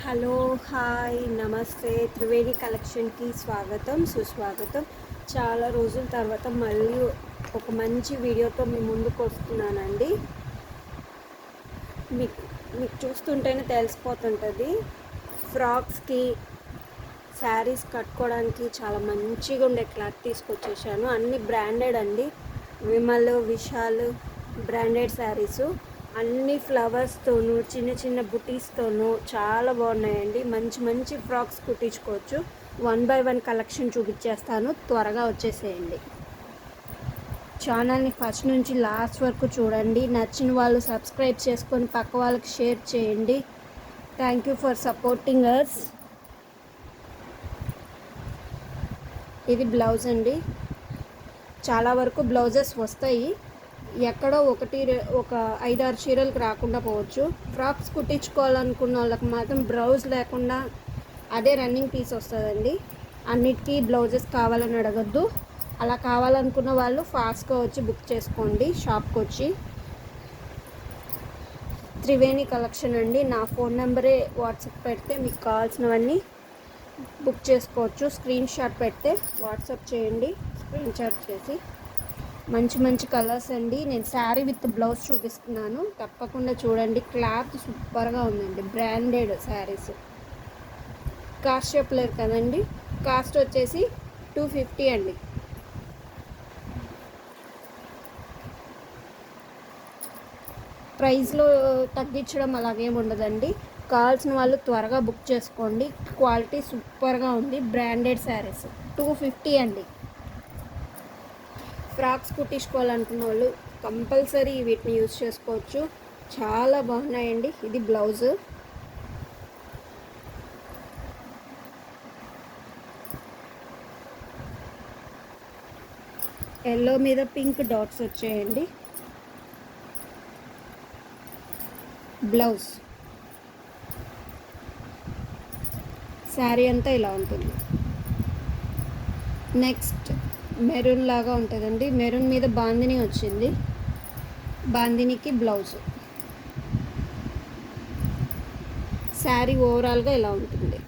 Hello, hi, నమస్తే. త్రివేణి కలెక్షన్కి స్వాగతం, సుస్వాగతం. చాలా రోజుల తర్వాత మళ్ళీ ఒక మంచి వీడియోతో మీ ముందుకు వస్తున్నానండి. మీకు మీకు చూస్తుంటేనే తెలిసిపోతుంటుంది. ఫ్రాక్స్కి, శారీస్ కట్టుకోవడానికి చాలా మంచిగా ఉండే క్లాత్ తీసుకొచ్చేసాను. అన్ని బ్రాండెడ్ అండి. విమల్, విశాల్ బ్రాండెడ్ శారీసు. అన్ని ఫ్లవర్స్తోనూ, చిన్న చిన్న బుటీస్తోనూ చాలా బాగున్నాయండి. మంచి మంచి ఫ్రాక్స్ కుట్టించుకోవచ్చు. 1 by 1 కలెక్షన్ చూపించేస్తాను, త్వరగా వచ్చేసేయండి. ఛానల్ని ఫస్ట్ నుంచి లాస్ట్ వరకు చూడండి. నచ్చిన వాళ్ళు సబ్స్క్రైబ్ చేసుకొని పక్క వాళ్ళకి షేర్ చేయండి. Thank you for supporting us. ఇది బ్లౌజ్ అండి. చాలా వరకు బ్లౌజెస్ వస్తాయి, ఎక్కడో ఒక 5-6 చీరలకు రాకుండా పోవచ్చు. ఫ్రాక్స్ కుట్టించుకోవాలనుకున్న వాళ్ళకి మాత్రం బ్లౌజ్ లేకుండా అదే రన్నింగ్ పీస్ వస్తుందండి. అన్నిటికీ బ్లౌజెస్ కావాలని అడగద్దు. అలా కావాలనుకున్న వాళ్ళు ఫాస్ట్గా వచ్చి బుక్ చేసుకోండి షాప్కి వచ్చి. త్రివేణి కలెక్షన్ అండి. నా ఫోన్ నెంబరే వాట్సాప్ పెడితే మీకు కావాల్సినవన్నీ బుక్ చేసుకోవచ్చు. స్క్రీన్ షాట్ పెడితే వాట్సాప్ చేయండి, స్క్రీన్ షాట్ చేసి. మంచి మంచి కలర్స్ అండి. నేను శారీ విత్ బ్లౌజ్ చూపిస్తున్నాను, తప్పకుండా చూడండి. క్లాత్ సూపర్గా ఉందండి. బ్రాండెడ్ శారీస్. కాస్ట్ చెప్పలేరు కదండి. కాస్ట్ వచ్చేసి 250 అండి. ప్రైస్లో తగ్గించడం అలాగేమి ఉండదండి. కావాల్సిన వాళ్ళు త్వరగా బుక్ చేసుకోండి. క్వాలిటీ సూపర్గా ఉంది. బ్రాండెడ్ శారీస్ 250 అండి. ఫ్రాక్స్ కుట్టించుకోవాలనుకున్న వాళ్ళు కంపల్సరీ వీటిని యూజ్ చేసుకోవచ్చు. చాలా బాగున్నాయండి. ఇది బ్లౌజు. ఎల్లో మీద పింక్ డాట్స్ వచ్చాయండి. బ్లౌజ్. శారీ అంతా ఇలా ఉంటుంది. నెక్స్ట్ మెరూన్ లాగా ఉంటుందండి. మెరూన్ మీద బాందిని వచ్చింది. బాందినికి బ్లౌజ్. శారీ ఓవరాల్గా ఇలా ఉంటుంది.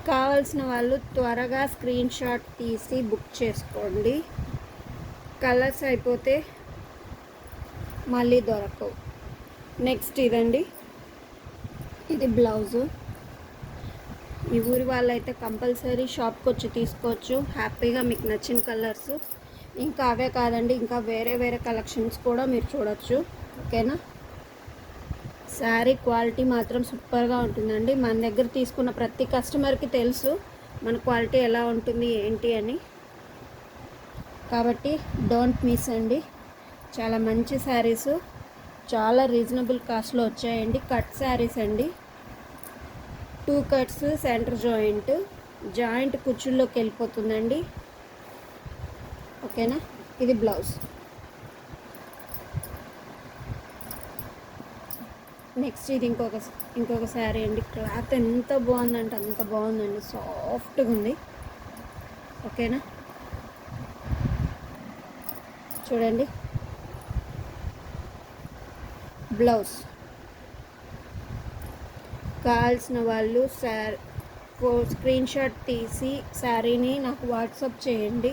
కావాల్సిన వాళ్ళు త్వరగా స్క్రీన్ షాట్ తీసి బుక్ చేసుకోండి. కలర్స్ అయిపోతే మళ్ళీ దొరకవు. నెక్స్ట్ ఇదండి. ఇది బ్లౌజు. ఈ ఊరి వాళ్ళైతే కంపల్సరీ షాప్కి వచ్చి తీసుకోవచ్చు హ్యాపీగా, మీకు నచ్చిన కలర్స్. ఇంకా అవే కాదండి, ఇంకా వేరే వేరే కలెక్షన్స్ కూడా మీరు చూడొచ్చు. ఓకేనా. శారీ క్వాలిటీ మాత్రం సూపర్గా ఉంటుందండి. మన దగ్గర తీసుకున్న ప్రతి కస్టమర్కి తెలుసు మన క్వాలిటీ ఎలా ఉంటుంది ఏంటి అని. కాబట్టి డోంట్ మిస్ అండి. చాలా మంచి శారీసు, చాలా రీజనబుల్ కాస్ట్లో వచ్చాయండి. కట్ శారీస్ అండి. 2 కట్స్, సెంటర్ జాయింట్ కుచ్చుల్లోకి వెళ్ళిపోతుందండి. ఓకేనా. ఇది బ్లౌజ్. నెక్స్ట్ ఇది ఇంకొక శారీ అండి. క్లాత్ ఎంత బాగుందంటే అంత బాగుందండి. సాఫ్ట్గా ఉంది. ఓకేనా. చూడండి బ్లౌజ్. కావాల్సిన వాళ్ళు స్క్రీన్ షాట్ తీసి శారీని నాకు వాట్సాప్ చేయండి.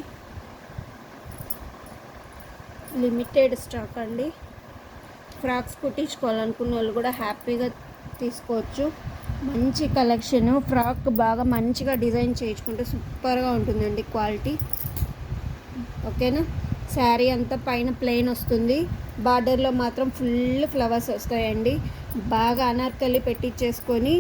లిమిటెడ్ స్టాక్ అండి. ఫ్రాక్స్ కుట్టించుకోవాలనుకున్న వాళ్ళు కూడా హ్యాపీగా తీసుకోవచ్చు. మంచి కలెక్షన్. ఫ్రాక్ బాగా మంచిగా డిజైన్ చేయించుకుంటే సూపర్గా ఉంటుందండి క్వాలిటీ. ఓకేనా. శారీ అంతా పైన ప్లెయిన్ వస్తుంది, బార్డర్లో మాత్రం ఫుల్ ఫ్లవర్స్ వస్తాయండి. బాగా అనార్కలి పెట్టించేసుకొని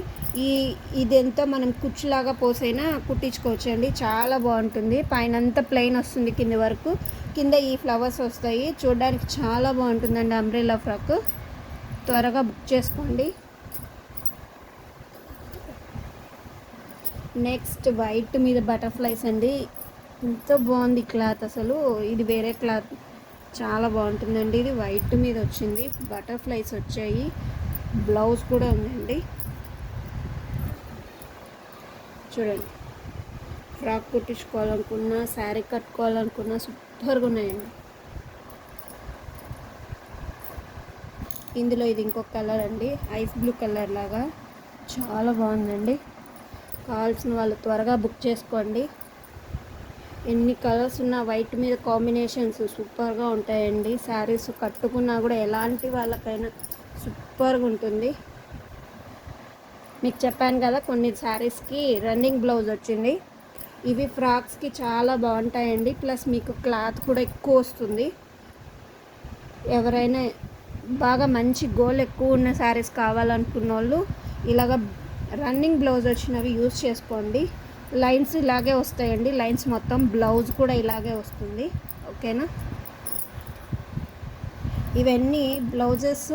ఇదంతా మనం కుచ్చులాగా పోసైనా కుట్టించుకోవచ్చు అండి. చాలా బాగుంటుంది. పైన అంతా ప్లెయిన్ వస్తుంది, కింద వరకు. కింద ఈ ఫ్లవర్స్ వస్తాయి. చూడడానికి చాలా బాగుంటుందండి అంబ్రెల్లా ఫ్రాక్. త్వరగా బుక్ చేసుకోండి. నెక్స్ట్ వైట్ మీద బటర్ఫ్లైస్ అండి. ఎంత బాగుంది క్లాత్ అసలు. ఇది వేరే క్లాత్, చాలా బాగుంటుందండి. ఇది వైట్ మీద వచ్చింది, బటర్ఫ్లైస్ వచ్చాయి. బ్లౌజ్ కూడా ఉందండి. చూడండి. ఫ్రాక్ కుట్టించుకోవాలనుకున్నా, శారీ కట్టుకోవాలనుకున్నా సూపర్గా ఉన్నాయండి. ఇందులో ఇది ఇంకొక కలర్ అండి, ఐస్ బ్లూ కలర్ లాగా. చాలా బాగుందండి. కావాల్సిన వాళ్ళు త్వరగా బుక్ చేసుకోండి. ఎన్ని కలర్స్ ఉన్న వైట్ మీద కాంబినేషన్స్ సూపర్గా ఉంటాయండి. శారీస్ కట్టుకున్నా కూడా ఎలాంటి వాళ్ళకైనా సూపర్గా ఉంటుంది. మీకు చెప్పాను కదా కొన్ని శారీస్కి రన్నింగ్ బ్లౌజ్ వచ్చింది. ఇవి ఫ్రాక్స్కి చాలా బాగుంటాయండి. ప్లస్ మీకు క్లాత్ కూడా ఎక్కువ వస్తుంది. ఎవరైనా బాగా మంచి గోల్ ఎక్కువ ఉన్న శారీస్ కావాలనుకున్న వాళ్ళు ఇలాగ రన్నింగ్ బ్లౌజ్ వచ్చినవి యూస్ చేసుకోండి. లైన్స్ ఇలాగే వస్తాయండి. లైన్స్ మొత్తం బ్లౌజ్ కూడా ఇలాగే వస్తుంది. ఓకేనా. ఇవన్నీ బ్లౌజెస్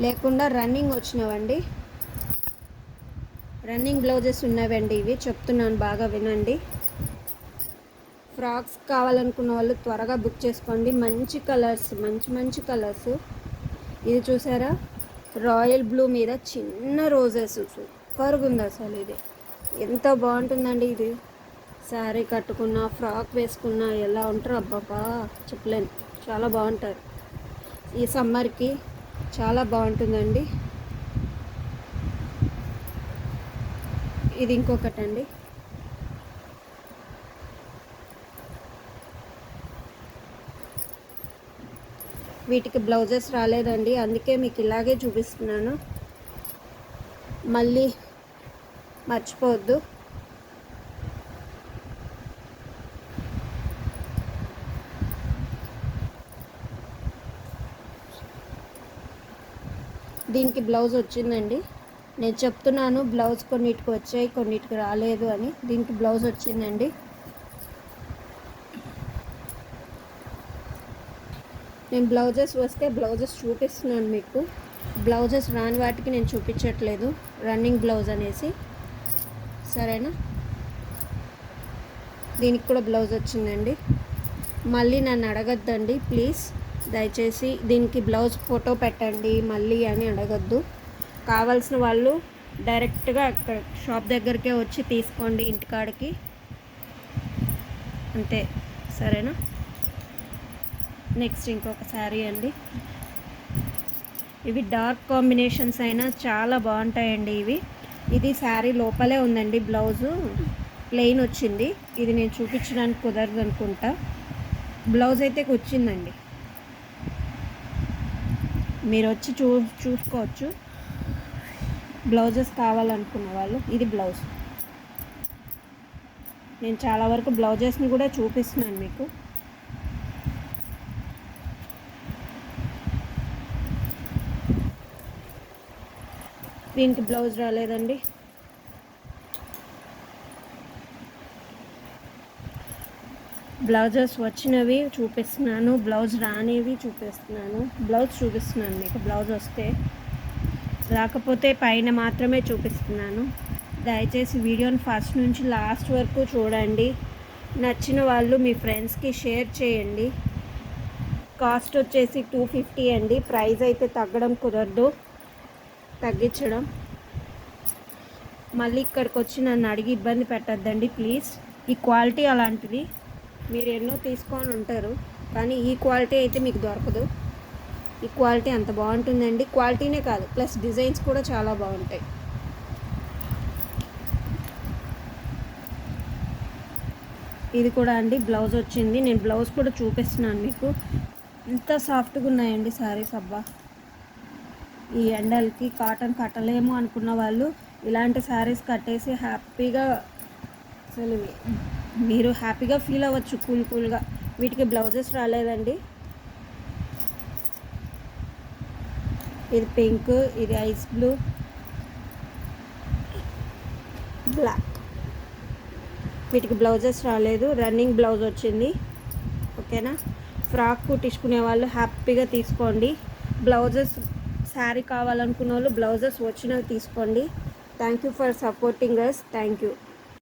లేకుండా రన్నింగ్ వచ్చినవండి. రన్నింగ్ బ్లౌజెస్ ఉన్నవండి ఇవి. చెప్తున్నాను బాగా వినండి. ఫ్రాక్స్ కావాలనుకున్న వాళ్ళు త్వరగా బుక్ చేసుకోండి. మంచి కలర్స్, మంచి మంచి కలర్స్. ఇది చూసారా, రాయల్ బ్లూ మీద చిన్న రోజెస్. సూపర్గా ఉంది అసలు. ఇది ఎంత బాగుంటుందండి. ఇది శారీ కట్టుకున్నా ఫ్రాక్ వేసుకున్నా ఎలా ఉంటారు అబ్బాబా చెప్పలేను. చాలా బాగుంటారు. ఈ సమ్మర్కి చాలా బాగుంటుందండి. ఇది ఇంకొకటండి. వీటికి బ్లౌజెస్ రాలేదండి, అందుకే మీకు ఇలాగే చూపిస్తున్నాను. మళ్ళీ మర్చిపోవద్దు. దీనికి బ్లౌజ్ వచ్చిందండి. నేను చెప్తున్నాను బ్లౌజ్ కొన్నిటికి వచ్చాయి కొన్నిటికి రాలేదు అని. దీనికి బ్లౌజ్ వచ్చిందండి. నేను బ్లౌజెస్ వస్తే బ్లౌజెస్ చూపిస్తున్నాను మీకు. బ్లౌజెస్ రాని వాటికి నేను చూపించట్లేదు, రన్నింగ్ బ్లౌజ్ అనేసి. సరేనా. దీనికి కూడా బ్లౌజ్ వచ్చిందండి. మళ్ళీ నన్ను అడగద్దండి ప్లీజ్, దయచేసి. దీనికి బ్లౌజ్ ఫోటో పెట్టండి మళ్ళీ అని అడగద్దు. కావాల్సిన వాళ్ళు డైరెక్ట్గా అక్కడ షాప్ దగ్గరికే వచ్చి తీసుకోండి ఇంటికాడికి, అంతే. సరేనా. నెక్స్ట్ ఇంకొక శారీ అండి. ఇవి డార్క్ కాంబినేషన్స్ అయినా చాలా బాగుంటాయండి ఇవి. ఇది శారీ లోపలే ఉందండి, బ్లౌజు ప్లెయిన్ వచ్చింది. ఇది నేను చూపించడానికి కుదరదు అనుకుంటా. బ్లౌజ్ అయితే వచ్చిందండి, మీరు వచ్చి చూసుకోవచ్చు. బ్లౌజెస్ కావాలనుకున్న వాళ్ళు ఇది బ్లౌజ్. నేను చాలా వరకు బ్లౌజెస్ని కూడా చూపిస్తున్నాను మీకు. దీనికి బ్లౌజ్ రాలేదండి. బ్లౌజెస్ వచ్చినవి చూపిస్తున్నాను, బ్లౌజ్ రానివి చూపిస్తున్నాను. బ్లౌజ్ చూపిస్తున్నాను మీకు. బ్లౌజ్ వస్తే రాకపోతే పైన మాత్రమే చూపిస్తున్నాను. దయచేసి వీడియోని ఫస్ట్ నుంచి లాస్ట్ వరకు చూడండి. నచ్చిన వాళ్ళు మీ ఫ్రెండ్స్కి షేర్ చేయండి. కాస్ట్ వచ్చేసి 250 అండి. ప్రైస్ అయితే తగ్గడం కుదరదు, తగ్గించడం. మళ్ళీ ఇక్కడికి వచ్చి నన్ను అడిగి ఇబ్బంది పెట్టద్దండి ప్లీజ్. ఈ క్వాలిటీ అలాంటిది. మీరు ఎన్నో తీసుకొని ఉంటారు కానీ ఈ క్వాలిటీ అయితే మీకు దొరకదు. ఈ క్వాలిటీ అంత బాగుంటుందండి. క్వాలిటీనే కాదు, ప్లస్ డిజైన్స్ కూడా చాలా బాగుంటాయి. ఇది కూడా అండి బ్లౌజ్ వచ్చింది. నేను బ్లౌజ్ కూడా చూపిస్తున్నాను మీకు. ఎంత సాఫ్ట్గా ఉన్నాయండి శారీస్. అబ్బా, ఈ ఎండలకి కాటన్ కట్టలేము అనుకున్న వాళ్ళు ఇలాంటి శారీస్ కట్టేసి హ్యాపీగా, అసలు మీరు హ్యాపీగా ఫీల్ అవ్వచ్చు కూల్గా. వీటికి బ్లౌజెస్ రాలేదండి. ఇది పింక్, ఇది ఐస్ బ్లూ, బ్లాక్. వీటికి బ్లౌజెస్ రాలేదు, రన్నింగ్ బ్లౌజ్ వచ్చింది. ఓకేనా. ఫ్రాక్ కుట్టించుకునే వాళ్ళు హ్యాపీగా తీసుకోండి. బ్లౌజెస్ శారీ కావాలనుకున్న వాళ్ళు బ్లౌజెస్ వచ్చినవి తీసుకోండి. Thank you for supporting us. Thank you.